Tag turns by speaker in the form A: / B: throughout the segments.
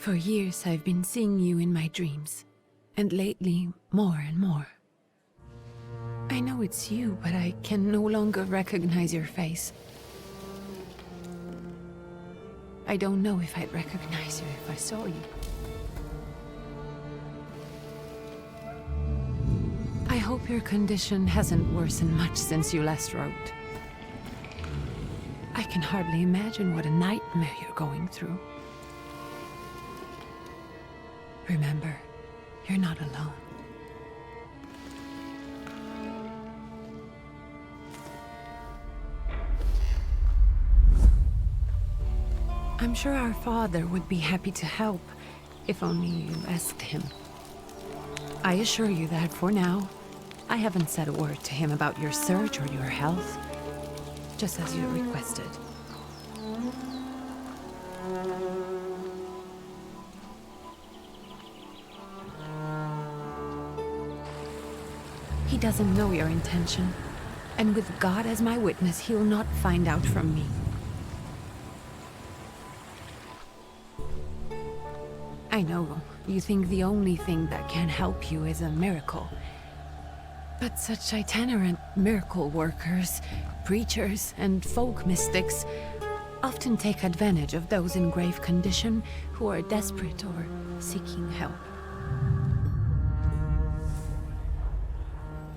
A: For years I've been seeing you in my dreams, and lately more and more. I know it's you, but I can no longer recognize your face. I don't know if I'd recognize you if I saw you. I hope your condition hasn't worsened much since you last wrote. I can hardly imagine what a nightmare you're going through. Remember, you're not alone. I'm sure our father would be happy to help, if only you asked him. I assure you that for now, I haven't said a word to him about your search or your health, just as you requested. He doesn't know your intention, and with God as my witness, he'll not find out from me. I know you think the only thing that can help you is a miracle. But such itinerant miracle workers, preachers, and folk mystics often take advantage of those in grave condition who are desperate or seeking help.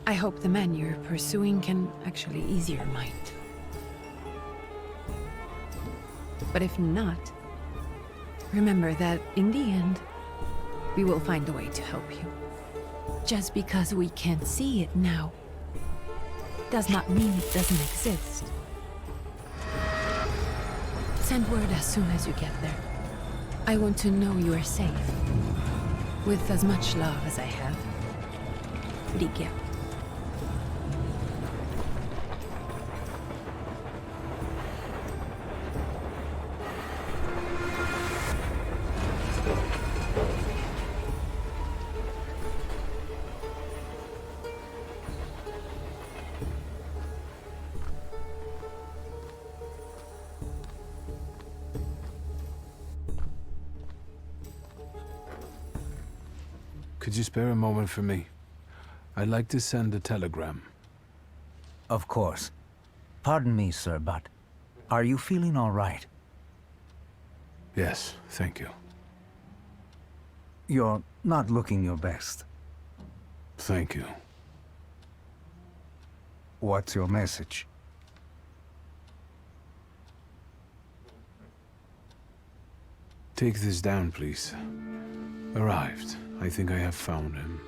A: I hope the man you're pursuing can actually ease your mind. But if not, remember that in the end, we will find a way to help you. Just because we can't see it now, does not mean it doesn't exist. Send word as soon as you get there. I want to know you are safe. With as much love as I have. Ligia.
B: Could you spare a moment for me? I'd like to send a telegram.
C: Of course. Pardon me, sir, but are you feeling all right?
B: Yes, thank you.
C: You're not looking your best.
B: Thank you.
C: What's your message?
B: Take this down, please. Arrived. I think I have found him.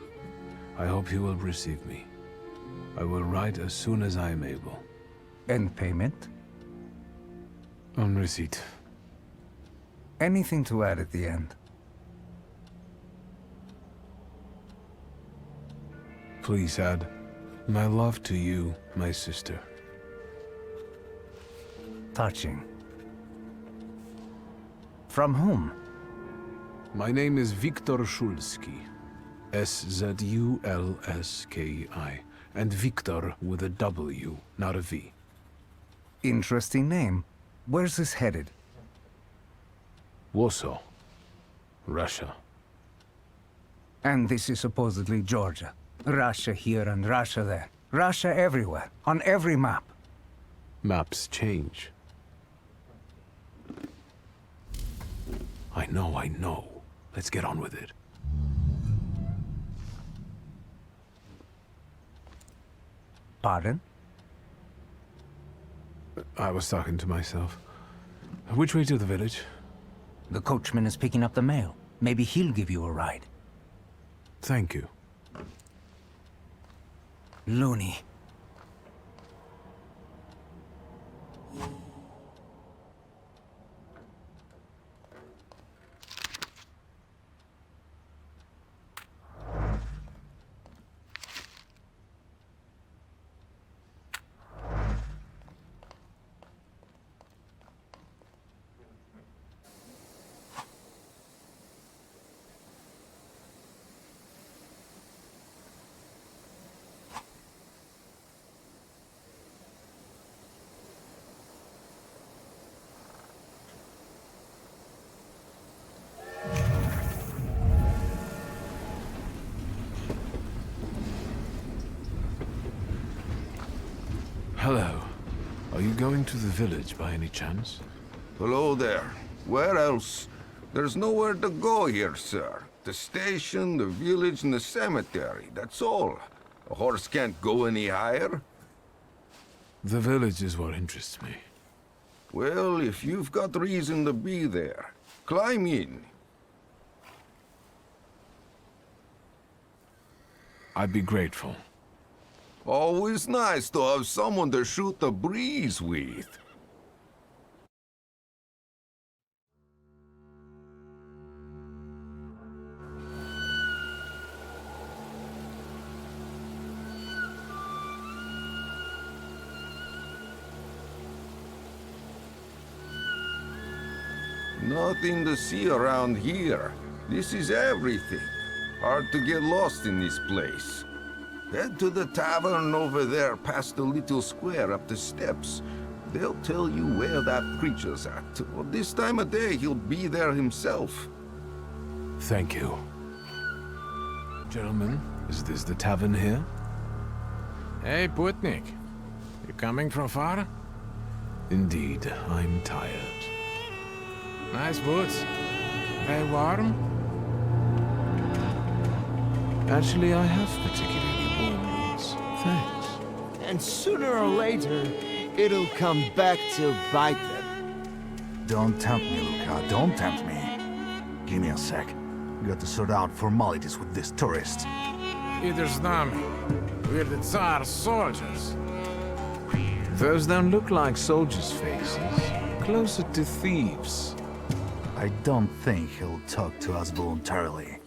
B: I hope he will receive me. I will write as soon as I am able.
C: And payment?
B: On receipt.
C: Anything to add at the end?
B: Please add, my love to you, my sister.
C: Touching. From whom?
B: My name is Viktor Szulski. S-Z-U-L-S-K-I. And Viktor with a W, not a V.
C: Interesting name. Where's this headed?
B: Warsaw. Russia.
C: And this is supposedly Georgia. Russia here and Russia there. Russia everywhere, on every map.
B: Maps change. I know. Let's get on with it.
C: Pardon?
B: I was talking to myself. Which way to the village?
C: The coachman is picking up the mail. Maybe he'll give you a ride.
B: Thank you.
C: Loony.
B: Are you going to the village by any chance?
D: Hello there. Where else? There's nowhere to go here, sir. The station, the village, and the cemetery. That's all. A horse can't go any higher.
B: The village is what interests me.
D: Well, if you've got reason to be there, climb in.
B: I'd be grateful.
D: Always nice to have someone to shoot the breeze with. Nothing to see around here. This is everything. Hard to get lost in this place. Head to the tavern over there past the little square up the steps. They'll tell you where that creature's at. Well, this time of day, he'll be there himself.
B: Thank you. Gentlemen, is this the tavern here?
E: Hey, Putnik. You coming from far?
B: Indeed, I'm tired.
E: Nice boots. Hey, warm?
B: Actually, I have particularly warm boots. Thanks.
F: And sooner or later, it'll come back to bite them.
G: Don't tempt me, Luca. Don't tempt me. Give me a sec. We got to sort out formalities with this tourist.
E: Either с нами. We're the Tsar's soldiers.
B: Those don't look like soldiers' faces. Closer to thieves.
G: I don't think he'll talk to us voluntarily.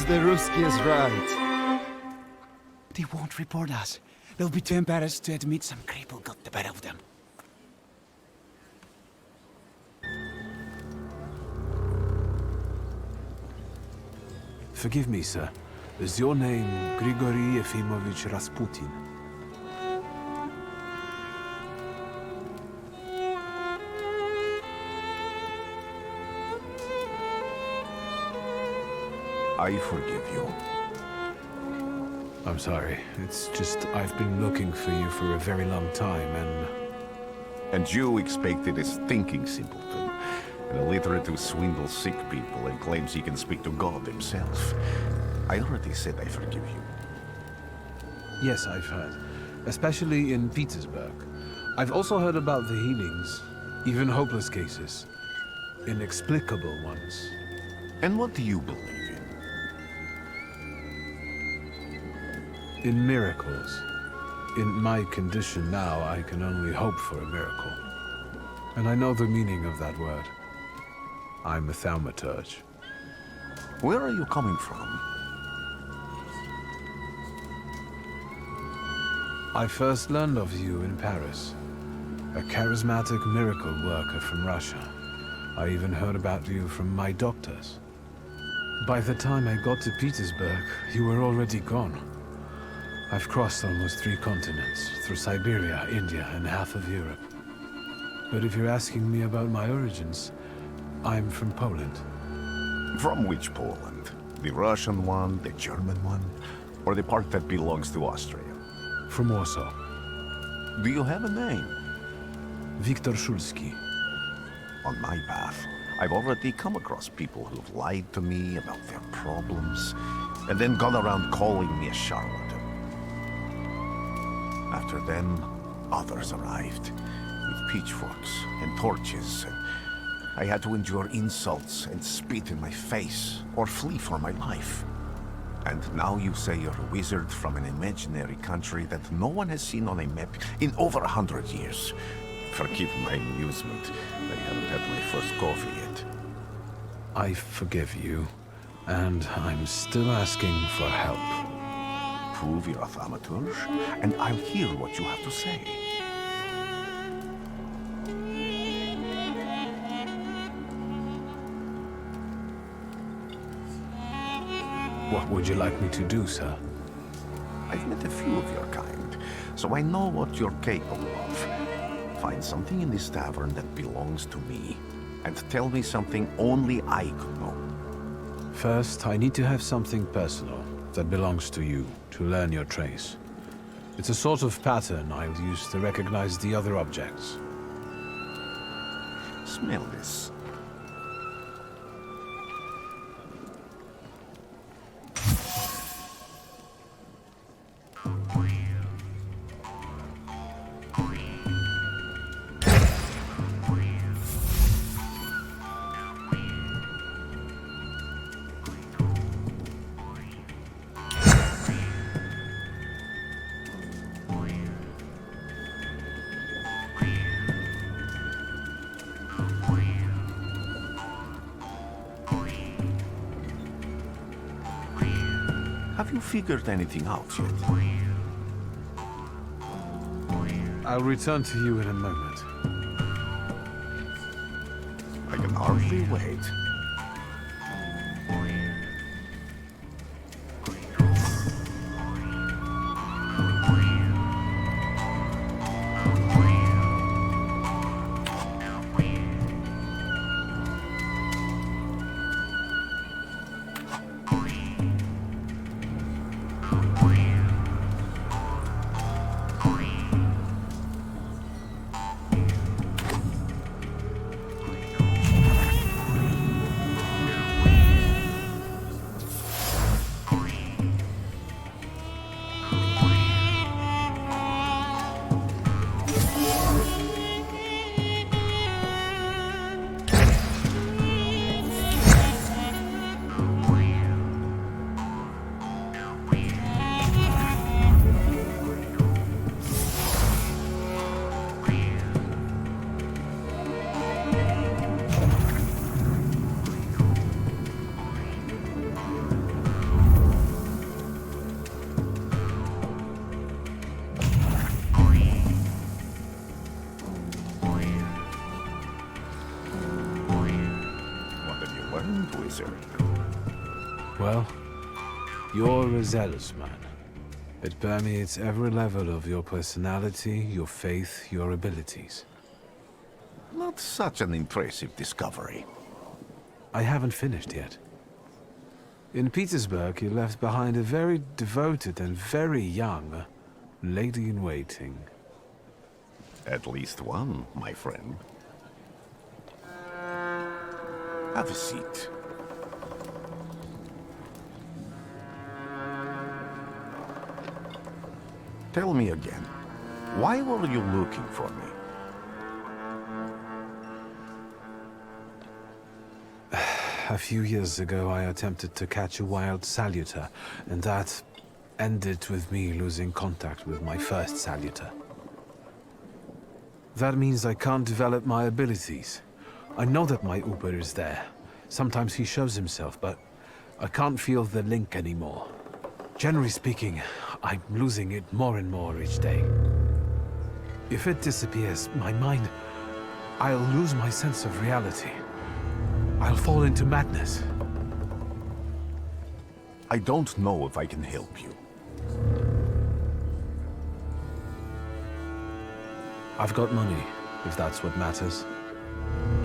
F: The Ruski is right.
H: They won't report us. They'll be too embarrassed to admit some cripple got the better of them.
B: Forgive me, sir. Is your name Grigory Yefimovich Rasputin?
D: I forgive you.
B: I'm sorry. It's just I've been looking for you for a very long time, and...
I: And you expected a thinking simpleton, an illiterate who swindles sick people and claims he can speak to God himself. I already said I forgive you.
B: Yes, I've heard. Especially in Petersburg. I've also heard about the healings, even hopeless cases. Inexplicable ones.
I: And what do you believe in?
B: In miracles. In my condition now, I can only hope for a miracle. And I know the meaning of that word. I'm a thaumaturge.
I: Where are you coming from?
B: I first learned of you in Paris. A charismatic miracle worker from Russia. I even heard about you from my doctors. By the time I got to Petersburg, you were already gone. I've crossed almost 3 continents, through Siberia, India, and half of Europe. But if you're asking me about my origins, I'm from Poland.
I: From which Poland? The Russian one, the German one, or the part that belongs to Austria?
B: From Warsaw.
I: Do you have a name?
B: Viktor Szulski.
I: On my path, I've already come across people who've lied to me about their problems, and then gone around calling me a charlatan. After them, others arrived, with pitchforks and torches, and I had to endure insults and spit in my face, or flee for my life. And now you say you're a wizard from an imaginary country that no one has seen on a map in over 100 years. Forgive my amusement. I haven't had my first coffee yet.
B: I forgive you, and I'm still asking for help.
I: Prove you're a thaumaturge, and I'll hear what you have to say.
B: What would you like me to do, sir?
I: I've met a few of your kind, so I know what you're capable of. Find something in this tavern that belongs to me, and tell me something only I could know.
B: First, I need to have something personal that belongs to you to learn your trace. It's a sort of pattern I'll use to recognize the other objects.
I: Smell this. Have you figured anything out yet?
B: I'll return to you in a moment.
I: I can hardly wait.
B: Well, you're a zealous man. It permeates every level of your personality, your faith, your abilities.
I: Not such an impressive discovery.
B: I haven't finished yet. In Petersburg, you left behind a very devoted and very young lady-in-waiting.
I: At least one, my friend. Have a seat. Tell me again, why were you looking for me?
B: A few years ago, I attempted to catch a wild saluter, and that ended with me losing contact with my first saluter. That means I can't develop my abilities. I know that my Uber is there. Sometimes he shows himself, but I can't feel the link anymore. Generally speaking, I'm losing it more and more each day. If it disappears, my mind... I'll lose my sense of reality. I'll fall into madness.
I: I don't know if I can help you.
B: I've got money, if that's what matters.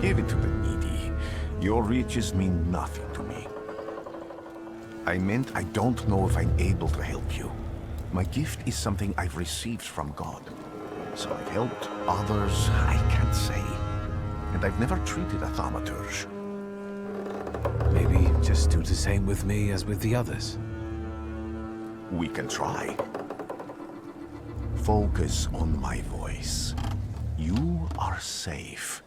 I: Give it to the needy. Your riches mean nothing to me. I meant I don't know if I'm able to help you. My gift is something I've received from God. So I've helped others, I can't say. And I've never treated a thaumaturge.
B: maybe just do the same with me as with the others.
I: We can try. Focus on my voice. You are safe.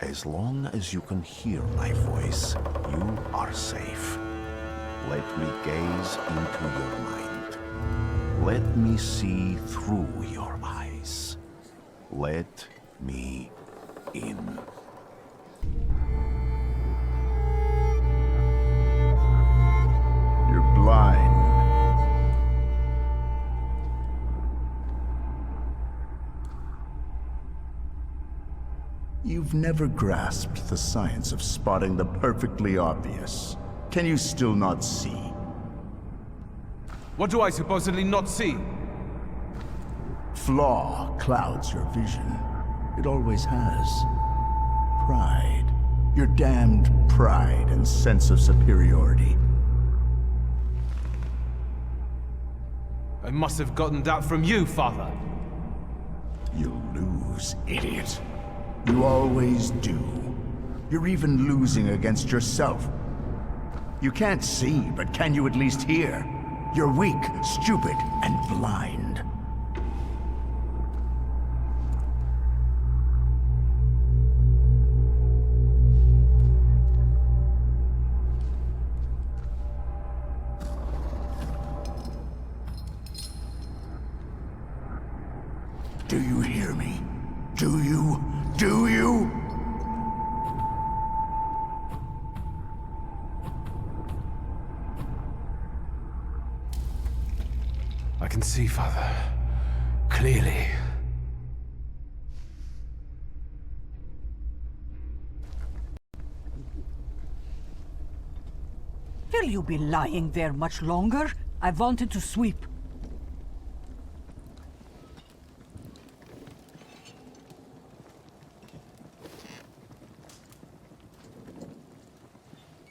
I: As long as you can hear my voice, you are safe. Let me gaze into your mind. Let me see through your eyes. Let me in.
G: You're blind. You've never grasped the science of spotting the perfectly obvious. Can you still not see?
B: What do I supposedly not see?
G: Flaw clouds your vision. It always has. Pride. Your damned pride and sense of superiority.
B: I must have gotten that from you, Father.
G: You'll lose, idiot. You always do. You're even losing against yourself. You can't see, but can you at least hear? You're weak, stupid, and blind. Do you hear me? Do you? Do you?
B: I can see, Father. Clearly.
J: Will you be lying there much longer? I wanted to sweep.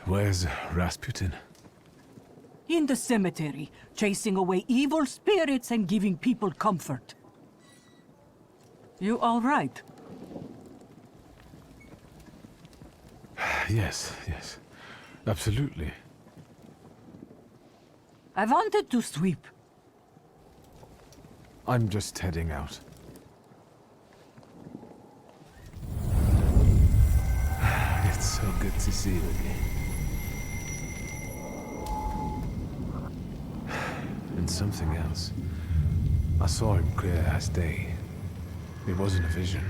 B: Where's Rasputin?
J: In the cemetery, chasing away evil spirits and giving people comfort. You all right?
B: Yes, absolutely.
J: I wanted to sweep.
B: I'm just heading out. It's so good to see you again. And something else. I saw him clear as day. It wasn't a vision.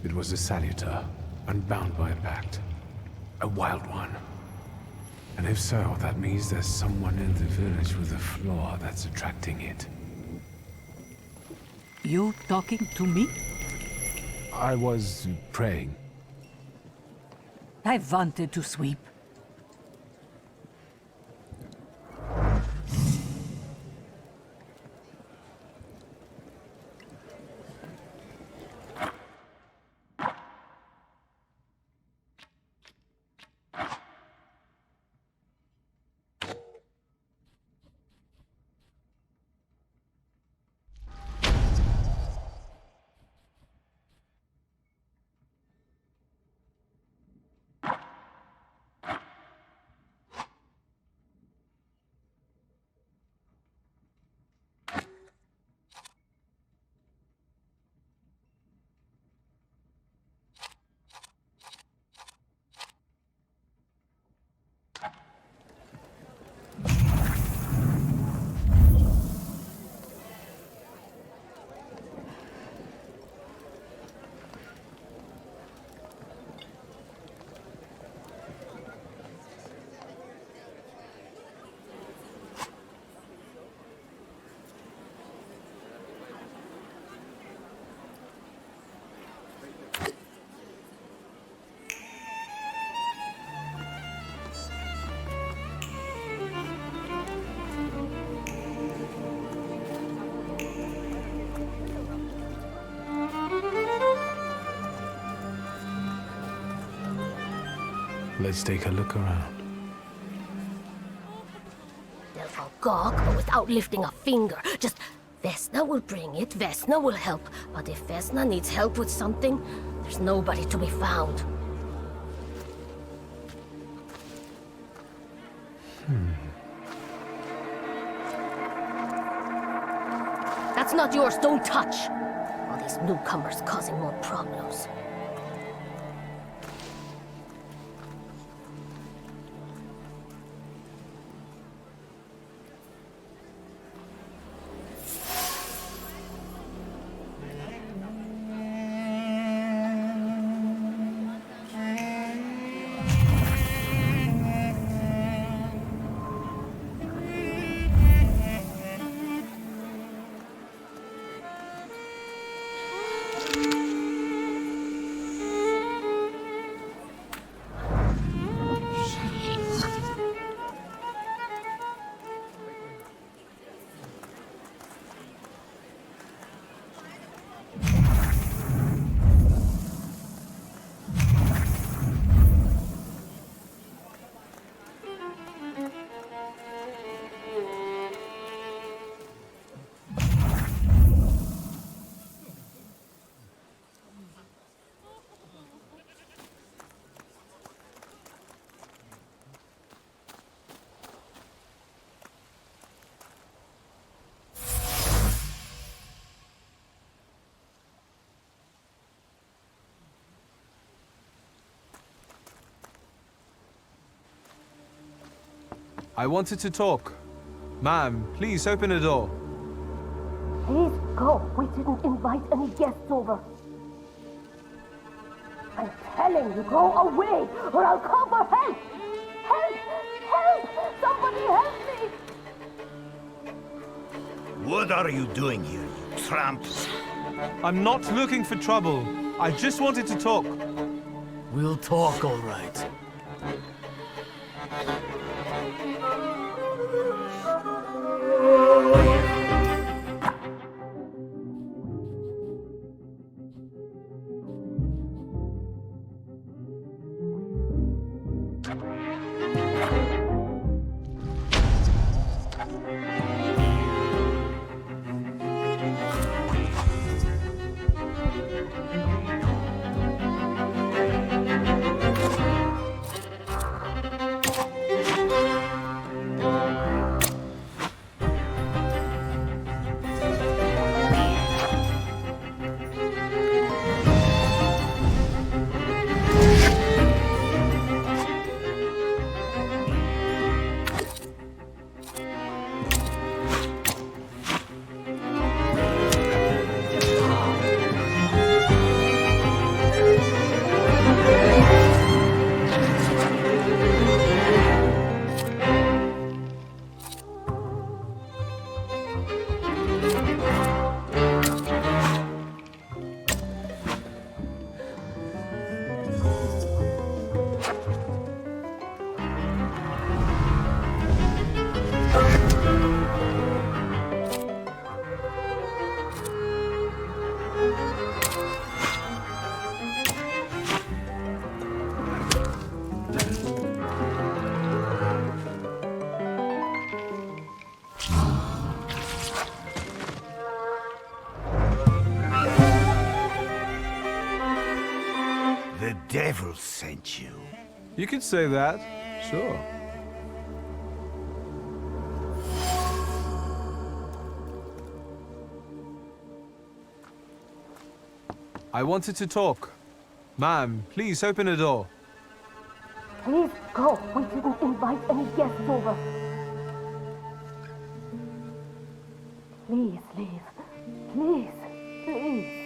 B: It was a saluter, unbound by a pact. A wild one. And if so, that means there's someone in the village with a flaw that's attracting it.
J: You talking to me?
B: I was praying.
J: I wanted to sweep.
B: Let's take a look around.
K: They'll go gawk, but without lifting a finger. Just, Vesna will bring it, Vesna will help. But if Vesna needs help with something, there's nobody to be found. That's not yours. Don't touch. All these newcomers causing more problems.
B: I wanted to talk. Ma'am, please open the door.
K: Please go. We didn't invite any guests over. I'm telling you, go away, or I'll call for help! Help! Help! Somebody help me!
L: What are you doing here, you tramps?
B: I'm not looking for trouble. I just wanted to talk.
L: We'll talk, all right. The devil sent you.
B: You could say that, sure. I wanted to talk. Ma'am, please open the door.
K: Please go. We didn't invite any guests over. Please leave. Please. Please.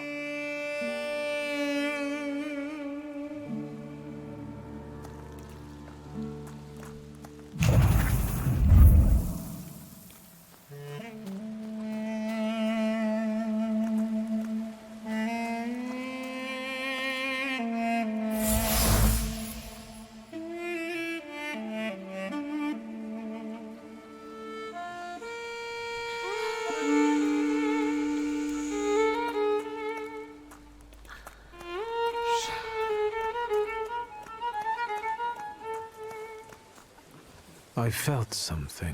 B: I felt something.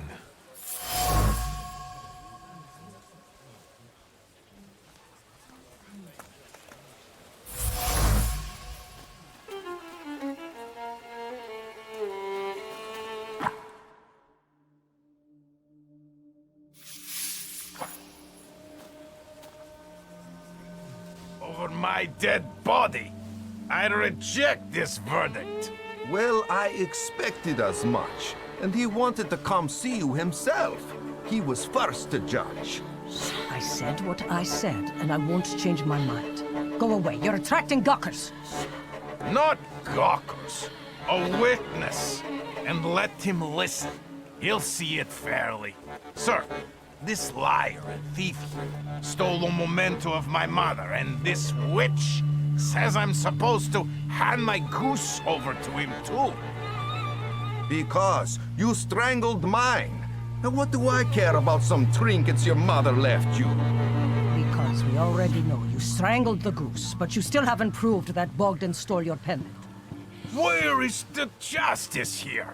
E: for my dead body. I reject this verdict.
D: Well, I expected as much. And he wanted to come see you himself. He was first to judge.
M: I said what I said, and I won't change my mind. Go away. You're attracting gawkers.
E: Not gawkers. A witness. And let him listen. He'll see it fairly. Sir, this liar and thief stole a memento of my mother, and this witch says I'm supposed to hand my goose over to him too.
D: Because you strangled mine. And what do I care about some trinkets your mother left you?
M: Because we already know you strangled the goose, but you still haven't proved that Bogdan stole your pendant.
E: Where is the justice here?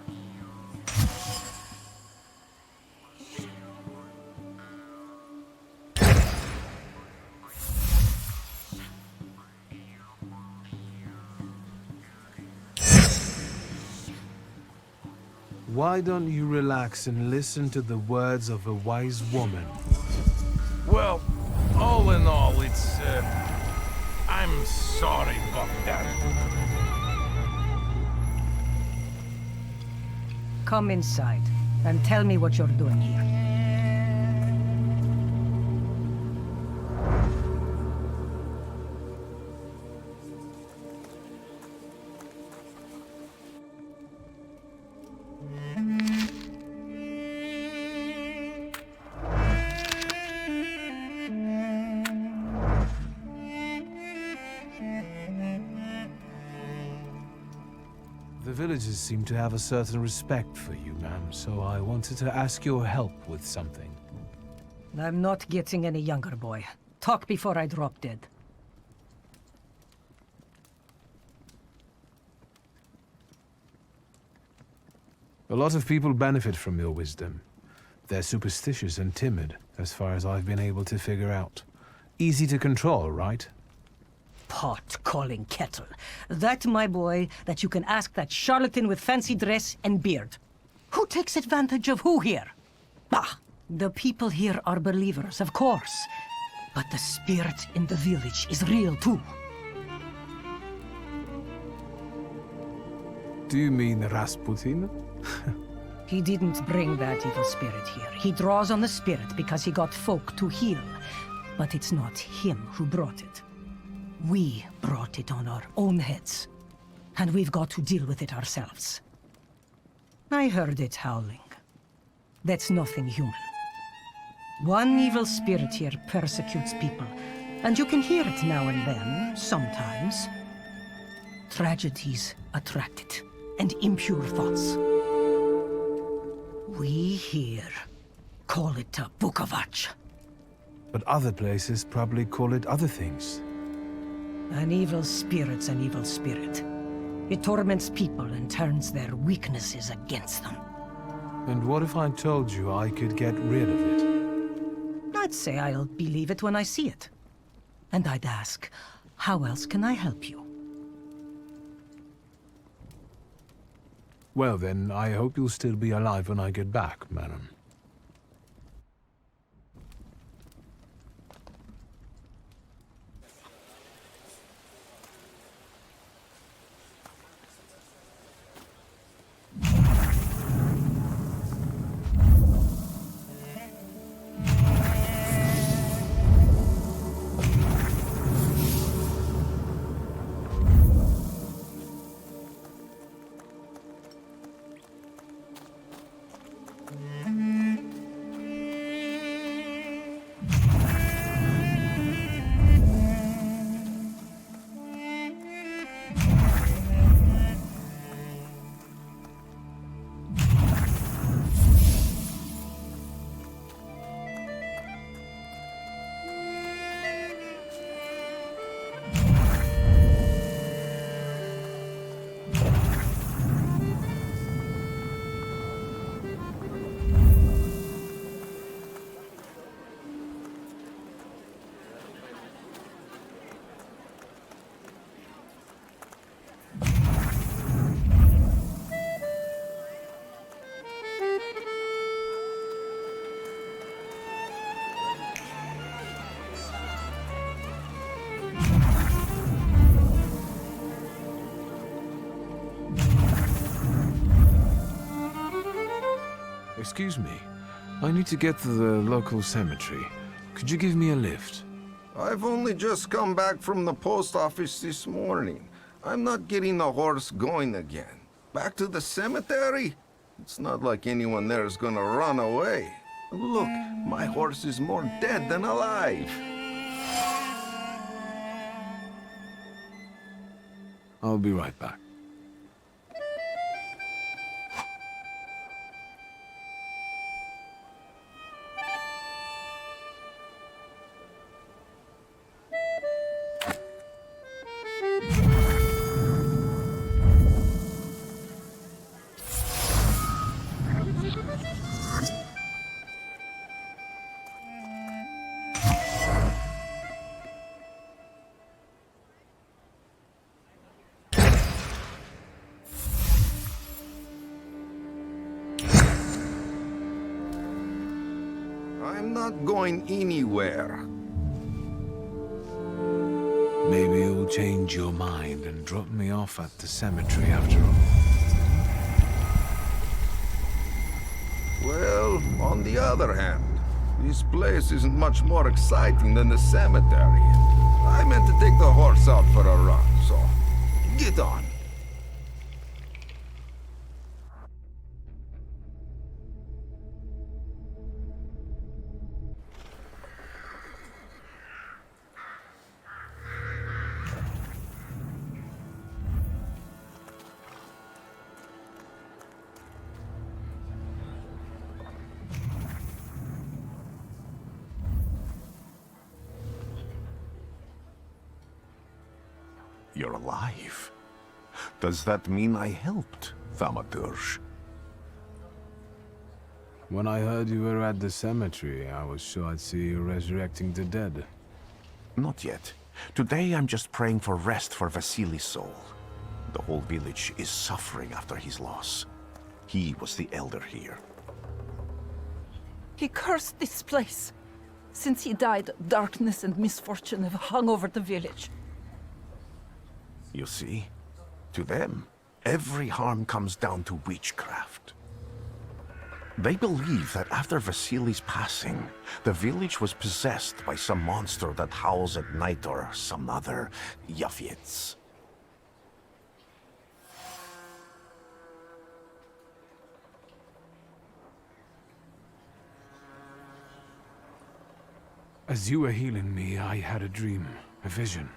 B: Why don't you relax and listen to the words of a wise woman?
E: Well, all in all, it's, I'm sorry, Bogdan.
M: Come inside, and tell me what you're doing here.
B: The villagers seem to have a certain respect for you, ma'am, so I wanted to ask your help with something.
M: I'm not getting any younger, boy. Talk before I drop dead.
B: A lot of people benefit from your wisdom. They're superstitious and timid, as far as I've been able to figure out. Easy to control, right?
M: Pot calling kettle. That, my boy, that you can ask that charlatan with fancy dress and beard. Who takes advantage of who here? Bah! The people here are believers, of course. But the spirit in the village is real, too.
B: Do you mean Rasputin?
M: He didn't bring that evil spirit here. He draws on the spirit because he got folk to heal. But it's not him who brought it. We brought it on our own heads. And we've got to deal with it ourselves. I heard it howling. That's nothing human. One evil spirit here persecutes people, and you can hear it now and then, sometimes. Tragedies attract it, and impure thoughts. We here call it a Bukovac.
B: But other places probably call it other things.
M: An evil spirit's an evil spirit. It torments people and turns their weaknesses against them.
B: And what if I told you I could get rid of it?
M: I'd say I'll believe it when I see it. And I'd ask, how else can I help you?
B: Well then, I hope you'll still be alive when I get back, madam. Excuse me. I need to get to the local cemetery. Could you give me a lift?
D: I've only just come back from the post office this morning. I'm not getting the horse going again. Back to the cemetery? It's not like anyone there is gonna run away. Look, my horse is more dead than alive.
B: I'll be right back.
D: I'm not going anywhere.
B: Maybe you'll change your mind and drop me off at the cemetery after all.
D: Well, on the other hand, this place isn't much more exciting than the cemetery. I meant to take the horse out for a run, so get on.
I: You're alive. Does that mean I helped, Thaumaturge?
B: When I heard you were at the cemetery, I was sure I'd see you resurrecting the dead.
I: Not yet. Today I'm just praying for rest for Vasily's soul. The whole village is suffering after his loss. He was the elder here.
N: He cursed this place. Since he died, darkness and misfortune have hung over the village.
I: You see? To them, every harm comes down to witchcraft. They believe that after Vasily's passing, the village was possessed by some monster that howls at night or some other Yafiets.
B: As you were healing me, I had a dream, a vision.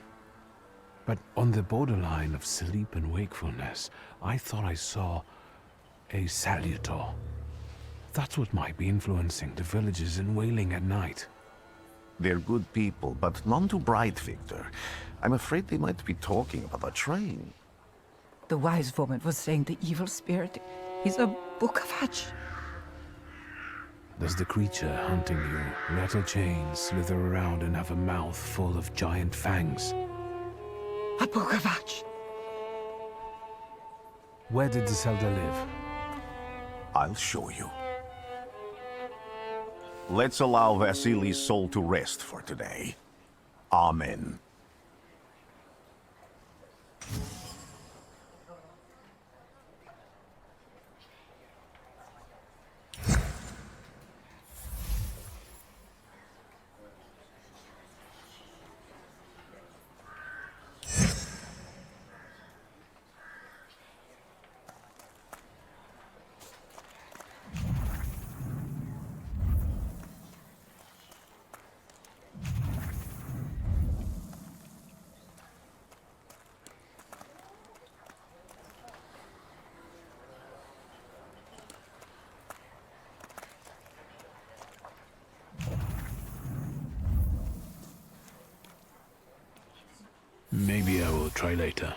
B: But on the borderline of sleep and wakefulness, I thought I saw a salutor. That's what might be influencing the villagers in Wailing at night.
I: They're good people, but none too bright, Victor. I'm afraid they might be talking about a train.
N: The wise woman was saying the evil spirit is a book of hatch.
B: Does the creature hunting you rattle chains, slither around, and have a mouth full of giant fangs?
N: A book of hatch.
B: Where did the Zelda live?
I: I'll show you. Let's allow Vasily's soul to rest for today. Amen.
B: Maybe I will try later.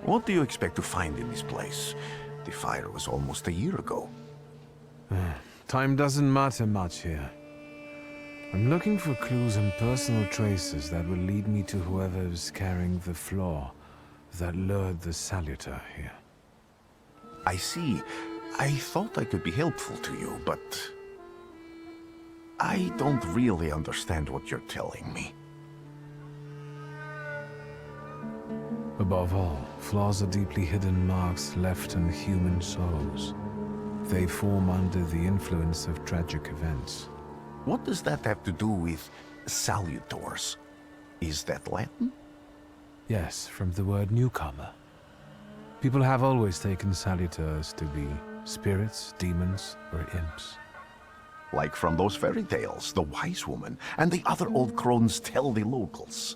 I: What do you expect to find in this place? The fire was almost a year ago.
B: Time doesn't matter much here. I'm looking for clues and personal traces that will lead me to whoever is carrying the flaw that lured the Salutor here.
I: I see. I thought I could be helpful to you, but I don't really understand what you're telling me.
B: Above all, flaws are deeply hidden marks left in human souls. They form under the influence of tragic events.
I: What does that have to do with salutors? Is that Latin?
B: Yes, from the word newcomer. People have always taken salutors to be spirits, demons, or imps.
I: Like from those fairy tales, the wise woman and the other old crones tell the locals.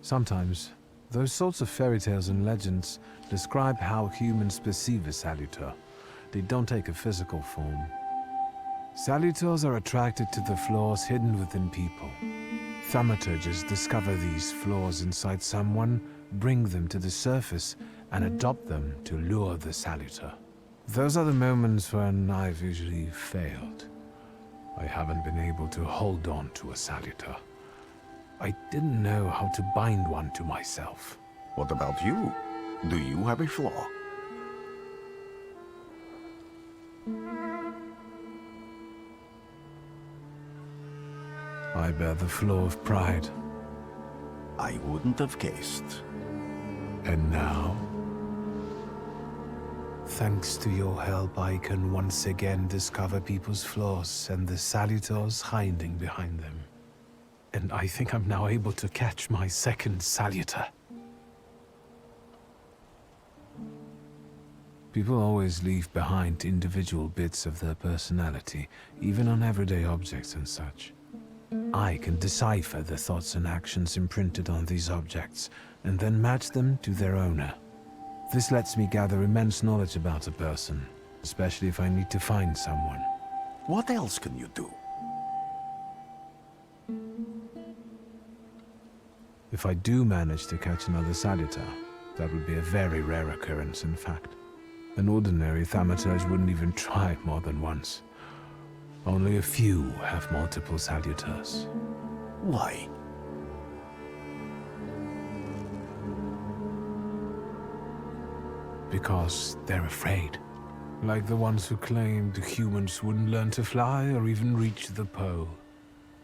B: Sometimes, those sorts of fairy tales and legends describe how humans perceive a salutor. They don't take a physical form. Salutors are attracted to the flaws hidden within people. Thaumaturges discover these flaws inside someone, bring them to the surface, and adopt them to lure the salutor. Those are the moments when I've usually failed. I haven't been able to hold on to a salutor. I didn't know how to bind one to myself.
I: What about you? Do you have a flaw?
B: I bear the flaw of pride.
I: I wouldn't have guessed.
B: And now, thanks to your help, I can once again discover people's flaws and the salutors hiding behind them. And I think I'm now able to catch my second salutor. People always leave behind individual bits of their personality, even on everyday objects and such. I can decipher the thoughts and actions imprinted on these objects, and then match them to their owner. This lets me gather immense knowledge about a person, especially if I need to find someone.
I: What else can you do?
B: If I do manage to catch another salutor, that would be a very rare occurrence, in fact. An ordinary thaumaturge wouldn't even try more than once. Only a few have multiple salutors.
I: Why?
B: Because they're afraid. Like the ones who claimed humans wouldn't learn to fly or even reach the pole.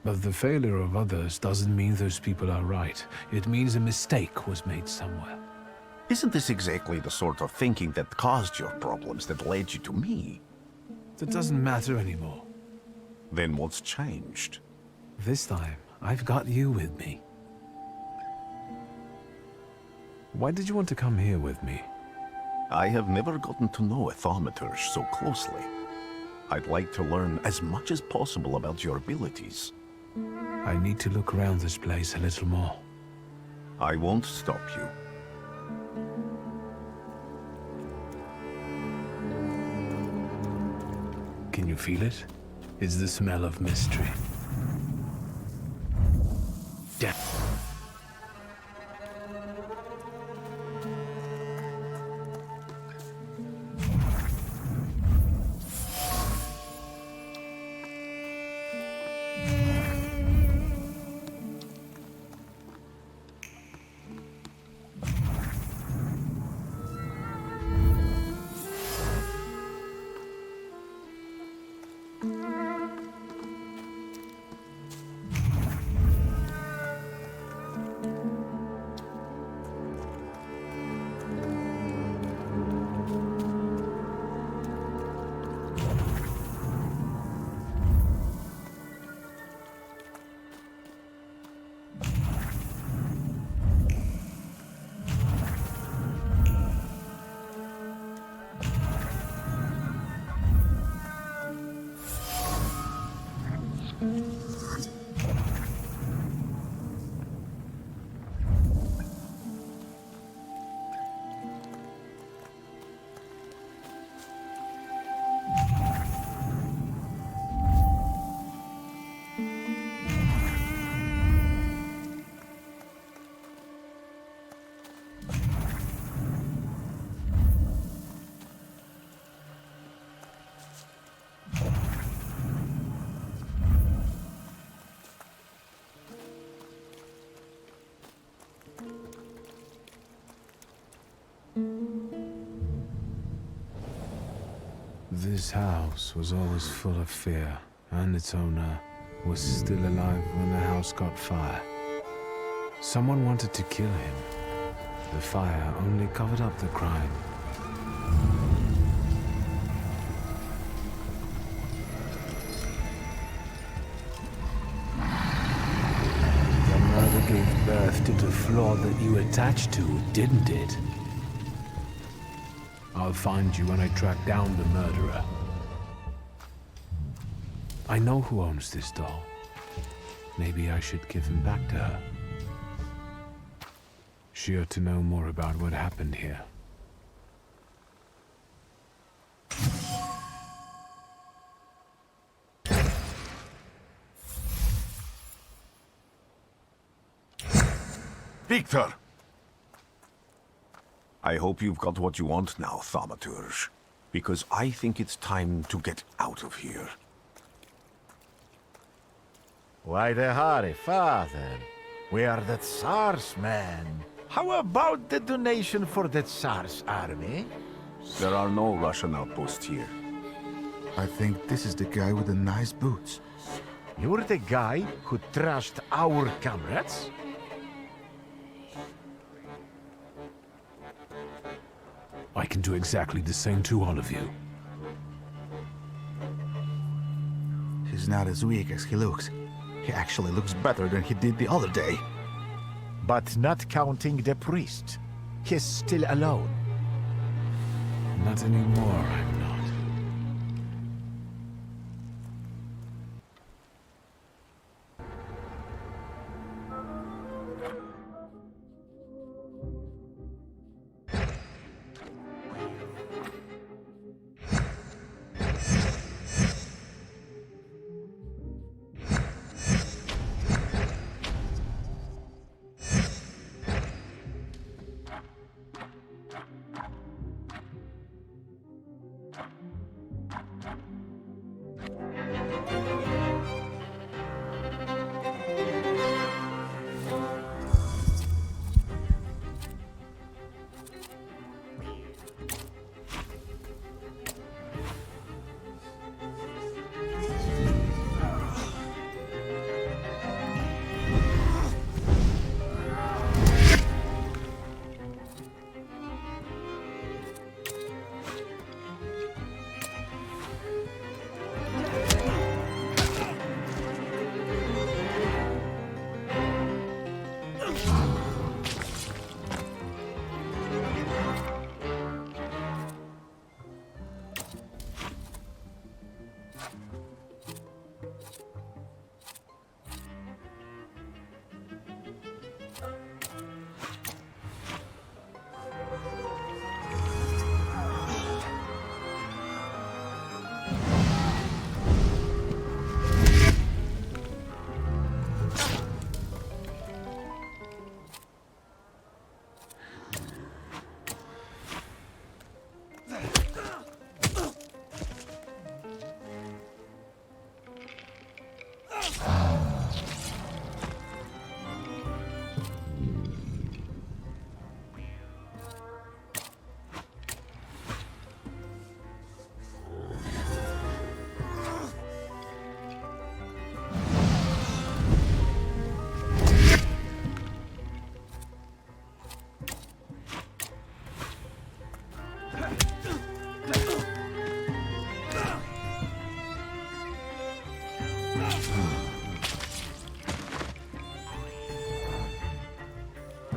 B: But the failure of others doesn't mean those people are right. It means a mistake was made somewhere.
I: Isn't this exactly the sort of thinking that caused your problems, that led you to me?
B: That doesn't matter anymore.
I: Then what's changed?
B: This time, I've got you with me. Why did you want to come here with me?
I: I have never gotten to know a thaumaturge so closely. I'd like to learn as much as possible about your abilities.
B: I need to look around this place a little more.
I: I won't stop you.
B: Can you feel it? It's the smell of mystery. Death. This house was always full of fear, and its owner was still alive when the house caught fire. Someone wanted to kill him. The fire only covered up the crime. The murder gave birth to the flaw that you attached to, didn't it? I'll find you when I track down the murderer. I know who owns this doll. Maybe I should give him back to her. She ought to know more about what happened here.
I: Victor! I hope you've got what you want now, Thaumaturge. Because I think it's time to get out of here.
L: Why the hurry, father? We are the Tsar's men. How about the donation for the Tsar's army?
I: There are no Russian outposts here.
O: I think this is the guy with the nice boots.
L: You're the guy who trashed our comrades?
B: I can do exactly the same to all of you.
O: He's not as weak as he looks. He actually looks better than he did the other day.
L: But not counting the priest. He's still alone.
B: Not anymore, I'm not.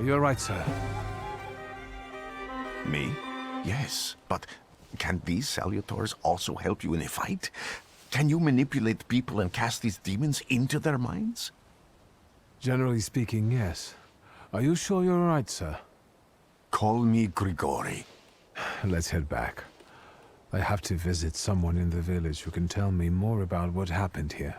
B: You're right, sir.
I: Me? Yes, but can these salutors also help you in a fight? Can you manipulate people and cast these demons into their minds?
B: Generally speaking, yes. Are you sure you're right, sir?
I: Call me Grigori.
B: Let's head back. I have to visit someone in the village who can tell me more about what happened here.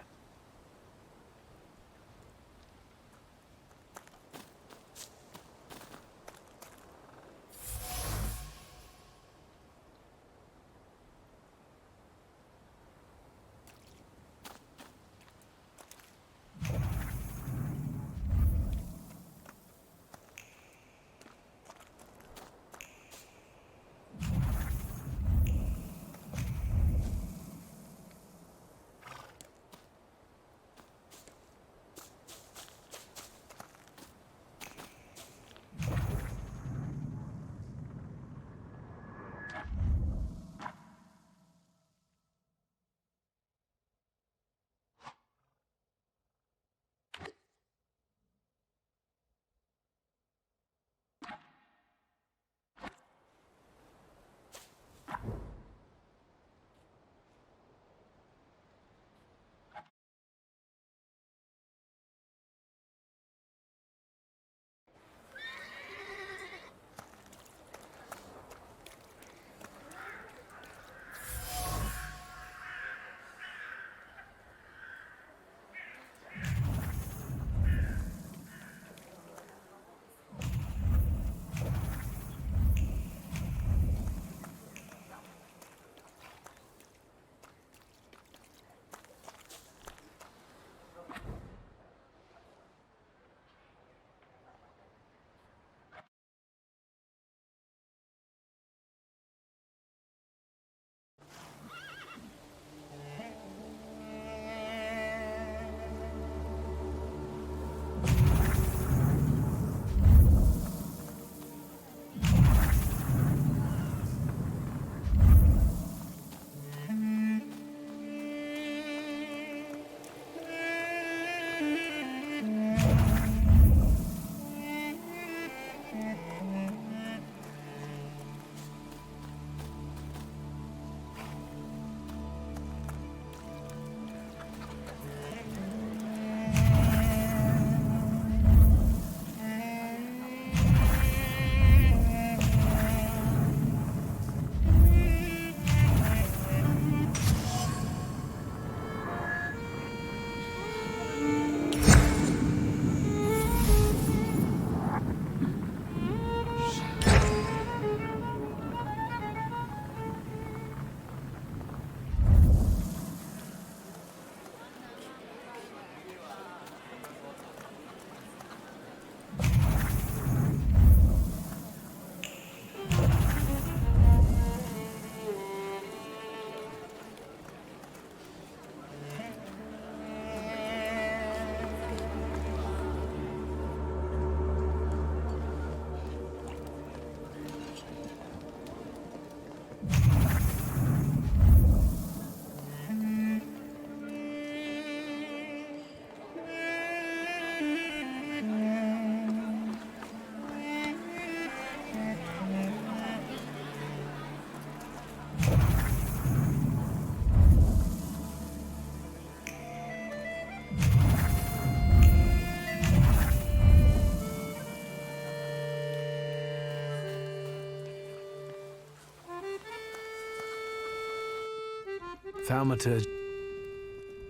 B: Thaumaturgy.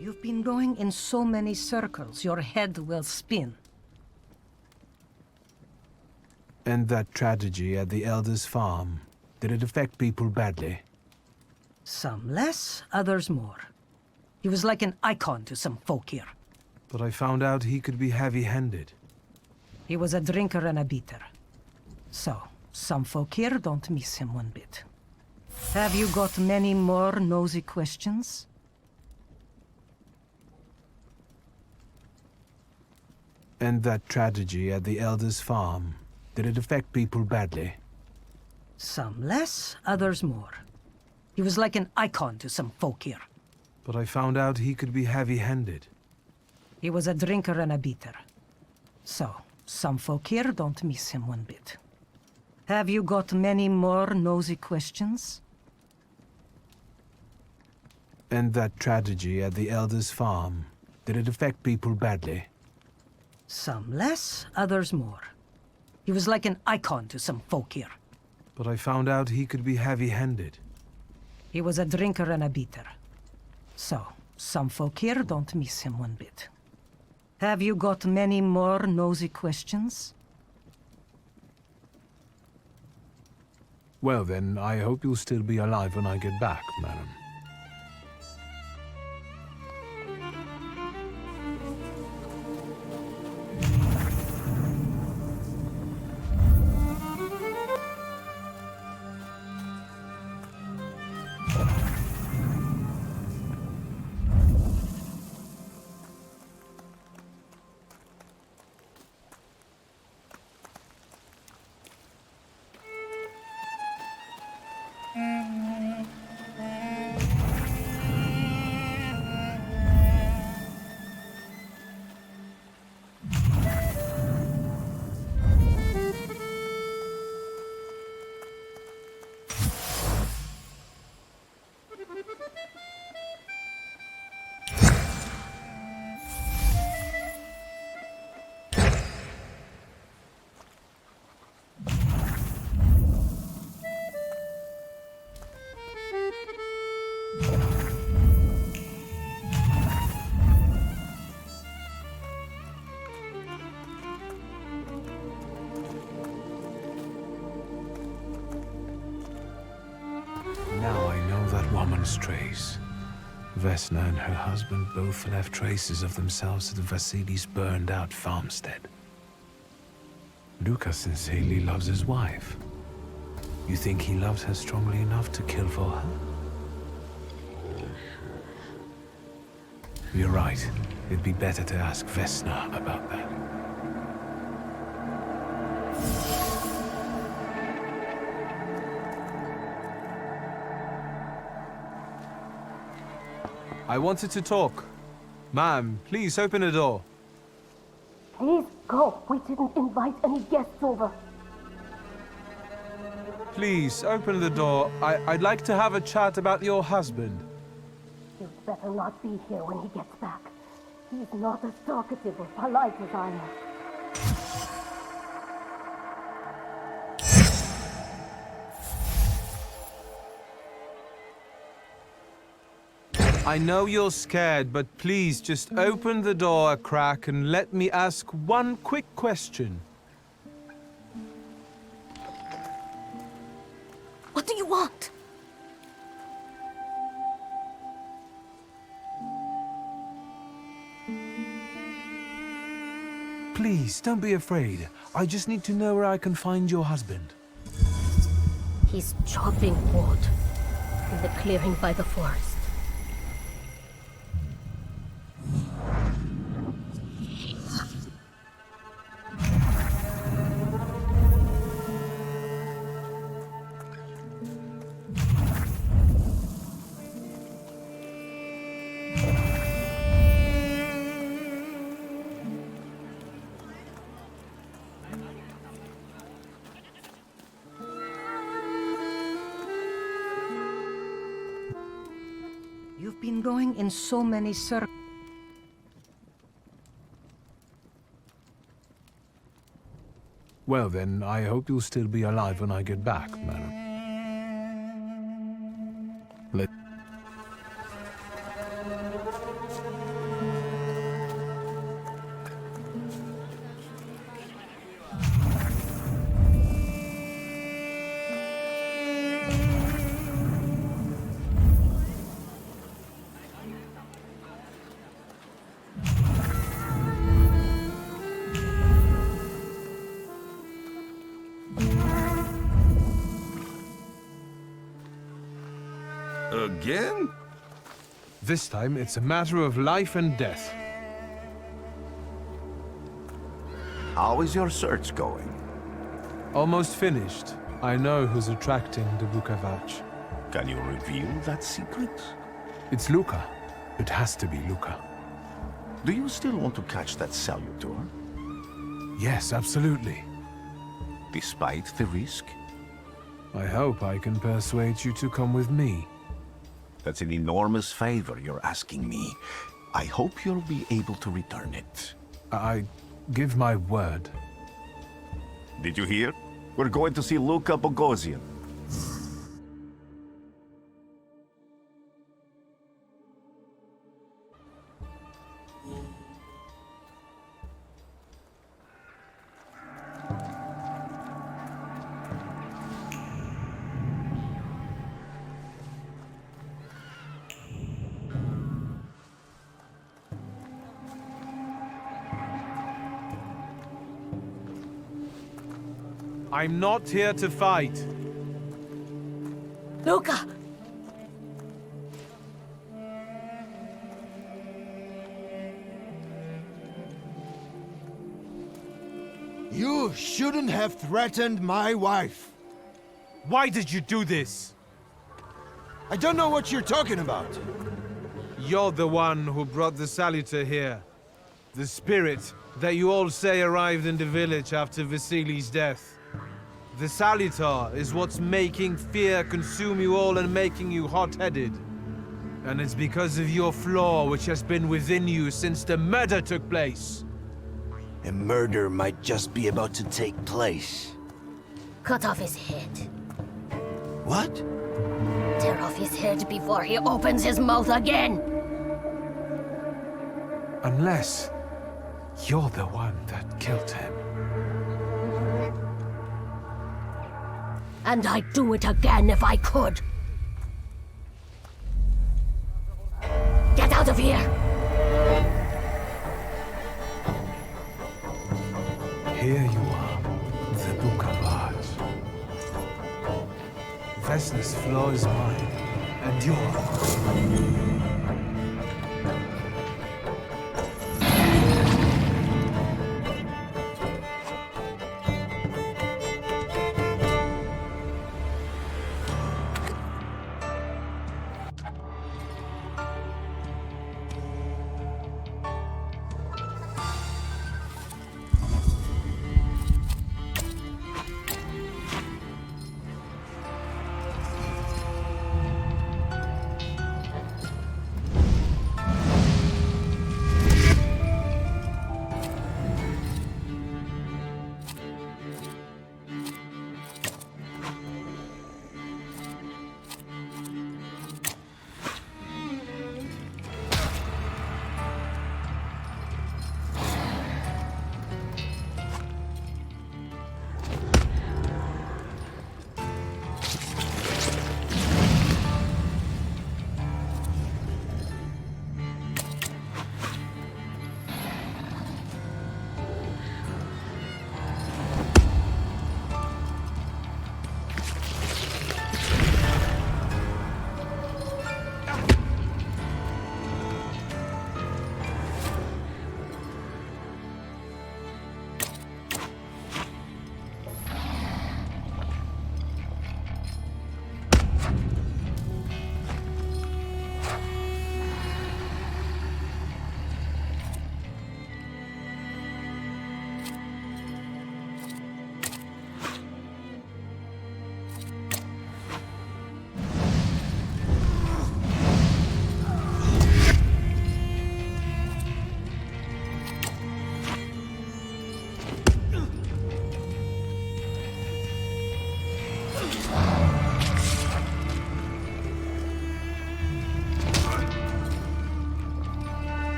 M: You've been going in so many circles, your head will spin.
B: And that tragedy at the Elder's farm, did it affect people badly?
M: Some less, others more. He was like an icon to some folk here.
B: But I found out he could be heavy-handed.
M: He was a drinker and a beater. So, some folk here don't miss him one bit. Have you got many more nosy questions?
B: And that tragedy at the Elder's farm, did it affect people badly?
M: Some less, others more. He was like an icon to some folk here.
B: But I found out he could be heavy-handed.
M: He was a drinker and a beater. So, some folk here don't miss him one bit. Have you got many more nosy questions?
B: And that tragedy at the Elder's farm, did it affect people badly?
M: Some less, others more. He was like an icon to some folk here.
B: But I found out he could be heavy-handed.
M: He was a drinker and a beater. So, some folk here don't miss him one bit. Have you got many more nosy questions?
B: Well then, I hope you'll still be alive when I get back, madam. Now I know that woman's trace. Vesna and her husband both left traces of themselves at Vasily's burned-out farmstead. Lucas sincerely loves his wife. You think he loves her strongly enough to kill for her? You're right. It'd be better to ask Vesna about that. I wanted to talk. Ma'am, please open the door.
K: Please go. We didn't invite any guests over.
B: Please, open the door. I'd like to have a chat about your husband.
K: You'd better not be here when he gets back. He's not as talkative or polite as I am.
B: I know you're scared, but please just open the door a crack and let me ask one quick question.
K: What do you want?
B: Please, don't be afraid. I just need to know where I can find your husband.
K: He's chopping wood in the clearing by the forest.
M: You've been going in so many circles.
B: Well then, I hope you'll still be alive when I get back, madam.
D: Again?
B: This time, it's a matter of life and death.
I: How is your search going?
B: Almost finished. I know who's attracting the Bukavach.
I: Can you reveal that secret?
B: It's Luca. It has to be Luca.
I: Do you still want to catch that Salutor?
B: Yes, absolutely.
I: Despite the risk?
B: I hope I can persuade you to come with me.
I: That's an enormous favor you're asking me. I hope you'll be able to return it.
B: I give my word.
I: Did you hear? We're going to see Luca Bogosian.
B: I'm not here to fight.
K: Luca!
F: You shouldn't have threatened my wife.
B: Why did you do this?
F: I don't know what you're talking about.
B: You're the one who brought the Salutor here. The spirit that you all say arrived in the village after Vasili's death. The Salutor is what's making fear consume you all and making you hot-headed. And it's because of your flaw which has been within you since the murder took place.
F: A murder might just be about to take place.
K: Cut off his head.
F: What?
K: Tear off his head before he opens his mouth again!
B: Unless you're the one that killed him.
K: And I'd do it again if I could. Get out of here!
B: Here you are, the Bukavach. Vesna's flaw is mine, and yours.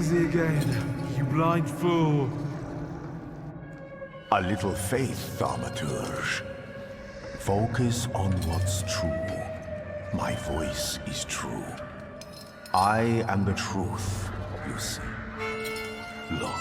B: easy again, you blind fool.
I: A little faith, thaumaturge. Focus on what's true. My voice is true. I am the truth, you see. Look.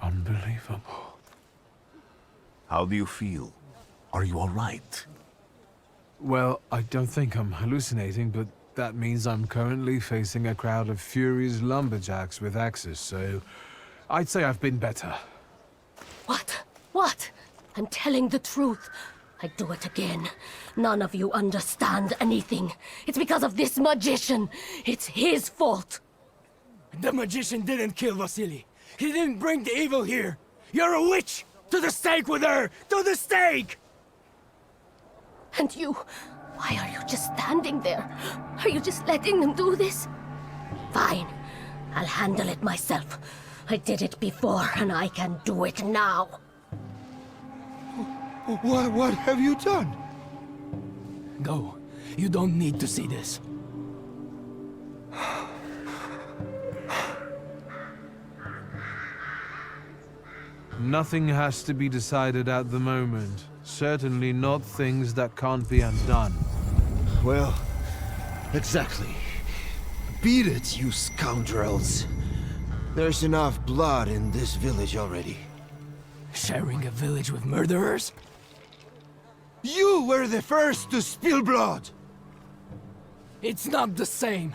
B: Unbelievable.
I: How do you feel? Are you all right?
B: Well, I don't think I'm hallucinating, but that means I'm currently facing a crowd of furious lumberjacks with axes, so I'd say I've been better.
K: What? What? I'm telling the truth. I do it again. None of you understand anything. It's because of this magician. It's his fault.
F: The magician didn't kill Vasily. He didn't bring the evil here. You're a witch! To the stake with her! To the stake!
K: And you, why are you just standing there? Are you just letting them do this? Fine. I'll handle it myself. I did it before, and I can do it now.
F: What have you done? Go. You don't need to see this.
B: Nothing has to be decided at the moment. Certainly not things that can't be undone.
F: Well, exactly. Beat it, you scoundrels. There's enough blood in this village already. Sharing a village with murderers? You were the first to spill blood! It's not the same.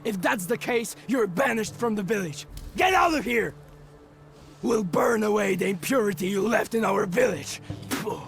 F: If that's the case, you're banished from the village. Get out of here! We'll burn away the impurity you left in our village. Phew.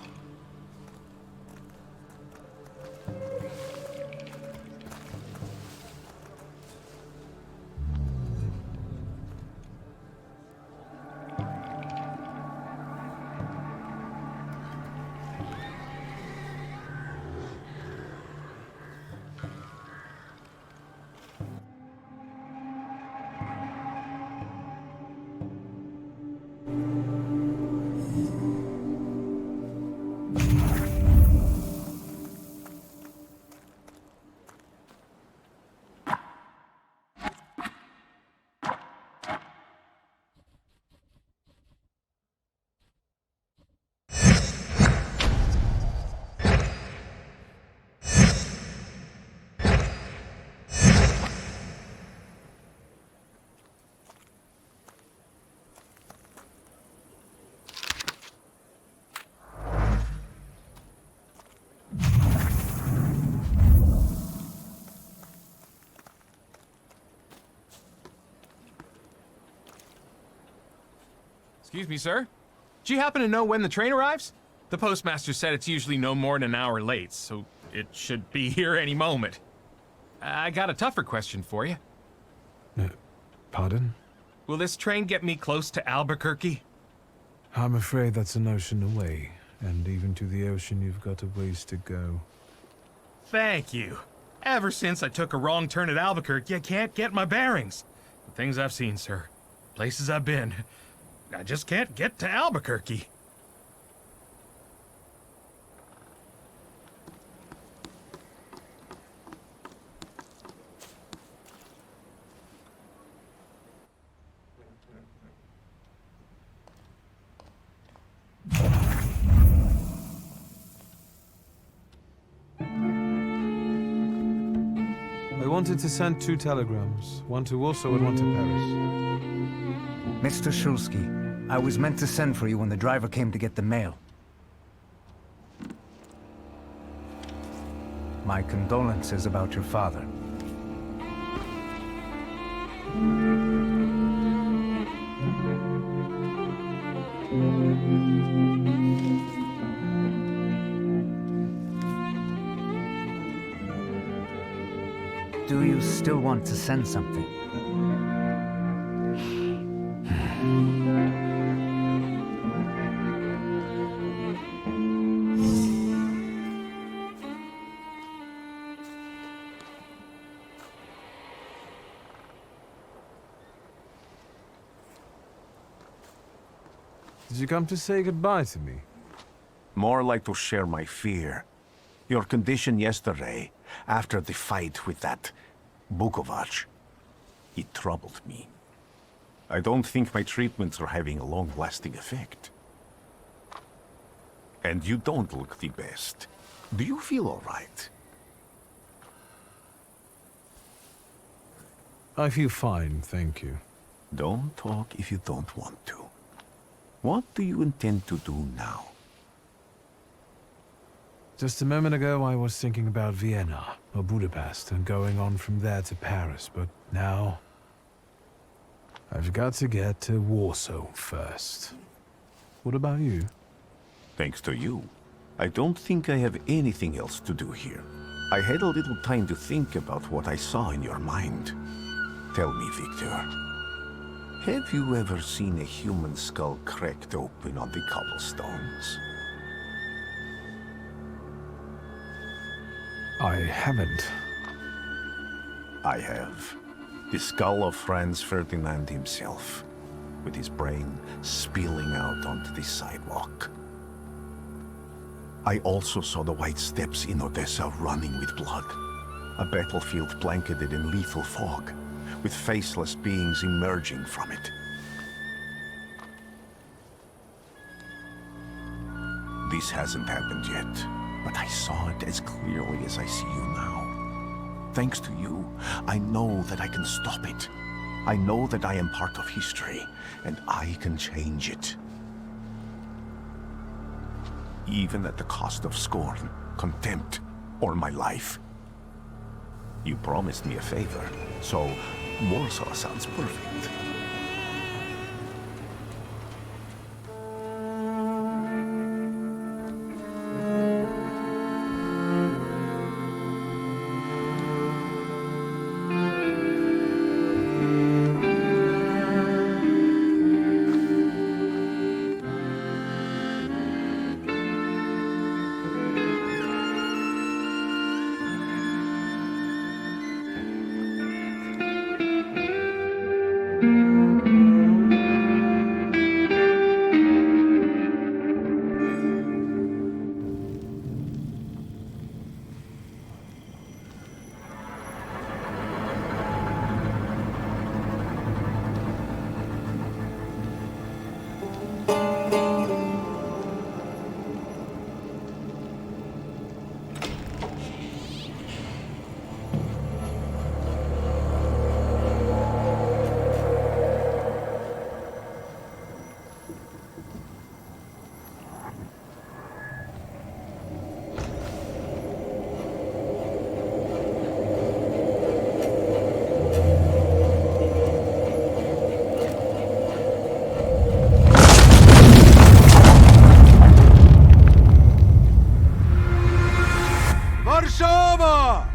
P: Excuse me, sir. Do you happen to know when the train arrives? The postmaster said it's usually no more than an hour late, so it should be here any moment. I got a tougher question for you.
B: Pardon?
P: Will this train get me close to Albuquerque?
B: I'm afraid that's an ocean away, and even to the ocean you've got a ways to go.
P: Thank you. Ever since I took a wrong turn at Albuquerque, I can't get my bearings. The things I've seen, sir. Places I've been. I just can't get to Albuquerque.
B: I wanted to send 2 telegrams, one to Warsaw and one to Paris.
C: Mr. Shulsky, I was meant to send for you when the driver came to get the mail. My condolences about your father. Do you still want to send something?
B: Did you come to say goodbye to me?
I: More like to share my fear. Your condition yesterday, after the fight with that Bukovac, it troubled me. I don't think my treatments are having a long-lasting effect. And you don't look the best. Do you feel all right?
B: I feel fine, thank you.
I: Don't talk if you don't want to. What do you intend to do now?
B: Just a moment ago, I was thinking about Vienna or Budapest and going on from there to Paris, but now I've got to get to Warsaw first. What about you?
I: Thanks to you, I don't think I have anything else to do here. I had a little time to think about what I saw in your mind. Tell me, Victor, have you ever seen a human skull cracked open on the cobblestones?
B: I haven't.
I: I have. The skull of Franz Ferdinand himself, with his brain spilling out onto the sidewalk. I also saw the white steps in Odessa running with blood. A battlefield blanketed in lethal fog, with faceless beings emerging from it. This hasn't happened yet, but I saw it as clearly as I see you now. Thanks to you, I know that I can stop it. I know that I am part of history, and I can change it. Even at the cost of scorn, contempt, or my life. You promised me a favor, so Warsaw sounds perfect.
F: Warszawa!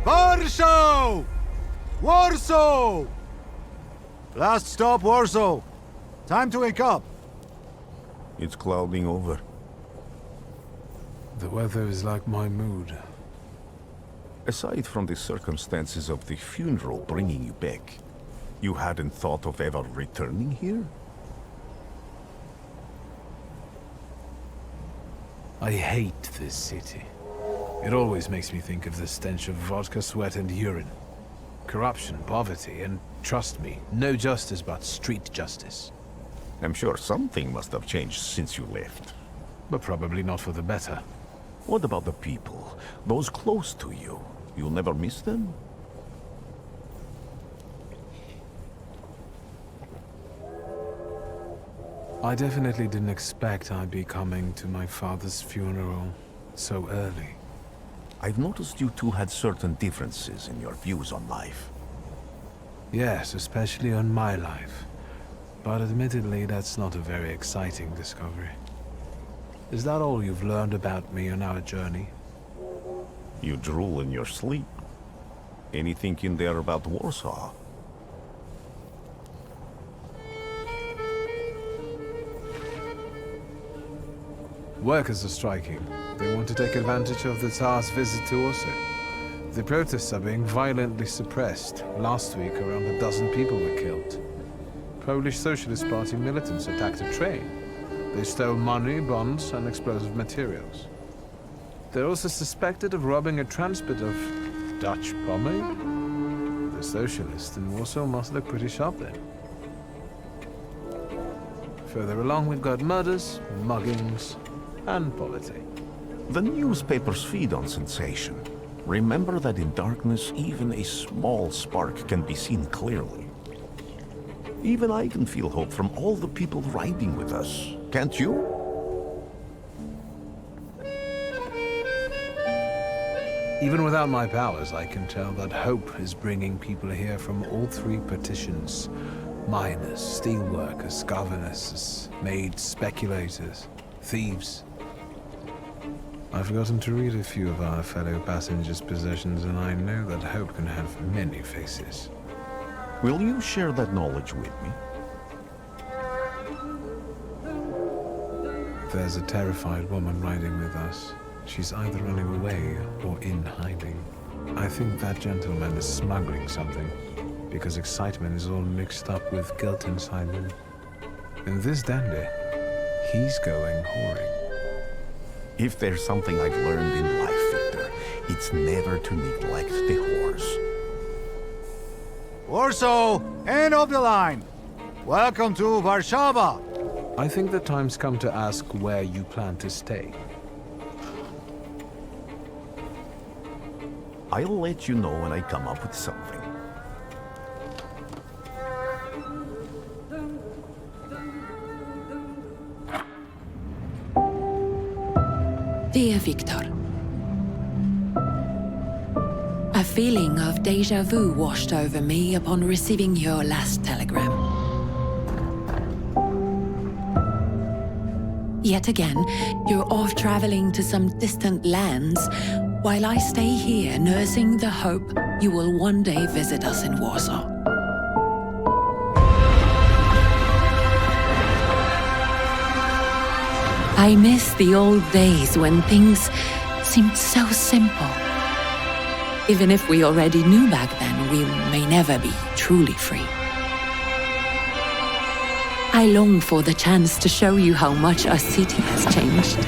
F: Warsaw! Warsaw!
O: Last stop, Warsaw. Time to wake up.
I: It's clouding over.
B: The weather is like my mood.
I: Aside from the circumstances of the funeral bringing you back, you hadn't thought of ever returning here?
B: I hate this city. It always makes me think of the stench of vodka, sweat, and urine. Corruption, poverty, and trust me, no justice but street justice.
I: I'm sure something must have changed since you left.
B: But probably not for the better.
I: What about the people? Those close to you? You'll never miss them?
B: I definitely didn't expect I'd be coming to my father's funeral so early.
I: I've noticed you two had certain differences in your views on life.
B: Yes, especially on my life. But admittedly, that's not a very exciting discovery. Is that all you've learned about me on our journey?
I: You drool in your sleep. Anything in there about Warsaw?
B: Workers are striking. They want to take advantage of the Tsar's visit to Warsaw. The protests are being violently suppressed. Last week, around a dozen people were killed. Polish Socialist Party militants attacked a train. They stole money, bonds, and explosive materials. They're also suspected of robbing a transport of Dutch bombing. The socialists in Warsaw must look pretty sharp then. Further along, we've got murders, muggings, and politics.
I: The newspapers feed on sensation. Remember that in darkness, even a small spark can be seen clearly. Even I can feel hope from all the people riding with us. Can't you?
B: Even without my powers, I can tell that hope is bringing people here from all three petitions. Miners, steelworkers, governesses, maids, speculators, thieves. I've forgotten to read a few of our fellow passengers' possessions, and I know that hope can have many faces.
I: Will you share that knowledge with me?
B: There's a terrified woman riding with us. She's either running away or in hiding. I think that gentleman is smuggling something, because excitement is all mixed up with guilt inside him. And this dandy, he's going whoring.
I: If there's something I've learned in life, Victor, it's never to neglect the horse.
G: Warsaw, end of the line. Welcome to Warszawa.
B: I think the time's come to ask where you plan to stay.
I: I'll let you know when I come up with something.
A: Dear Victor, a feeling of déjà vu washed over me upon receiving your last telegram. Yet again, you're off traveling to some distant lands, while I stay here nursing the hope you will one day visit us in Warsaw. I miss the old days when things seemed so simple. Even if we already knew back then, we may never be truly free. I long for the chance to show you how much our city has changed.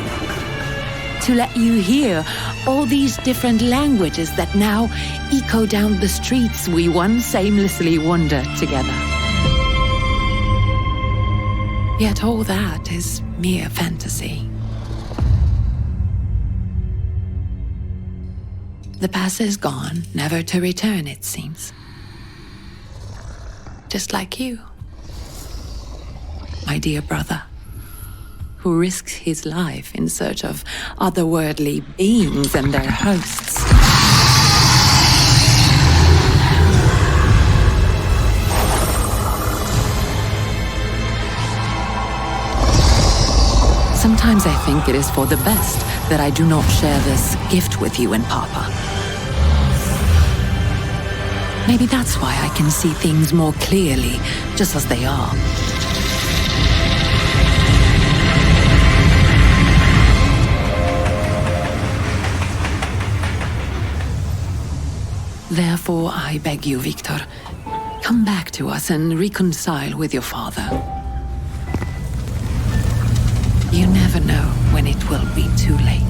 A: To let you hear all these different languages that now echo down the streets we once aimlessly wandered together. Yet all that is mere fantasy. The past is gone, never to return, it seems. Just like you, my dear brother, who risks his life in search of otherworldly beings and their hosts. Sometimes I think it is for the best that I do not share this gift with you and Papa. Maybe that's why I can see things more clearly, just as they are. Therefore, I beg you, Victor, come back to us and reconcile with your father. You never know when it will be too late.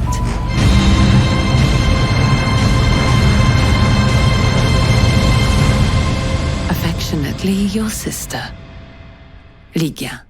A: Affectionately, your sister, Ligia.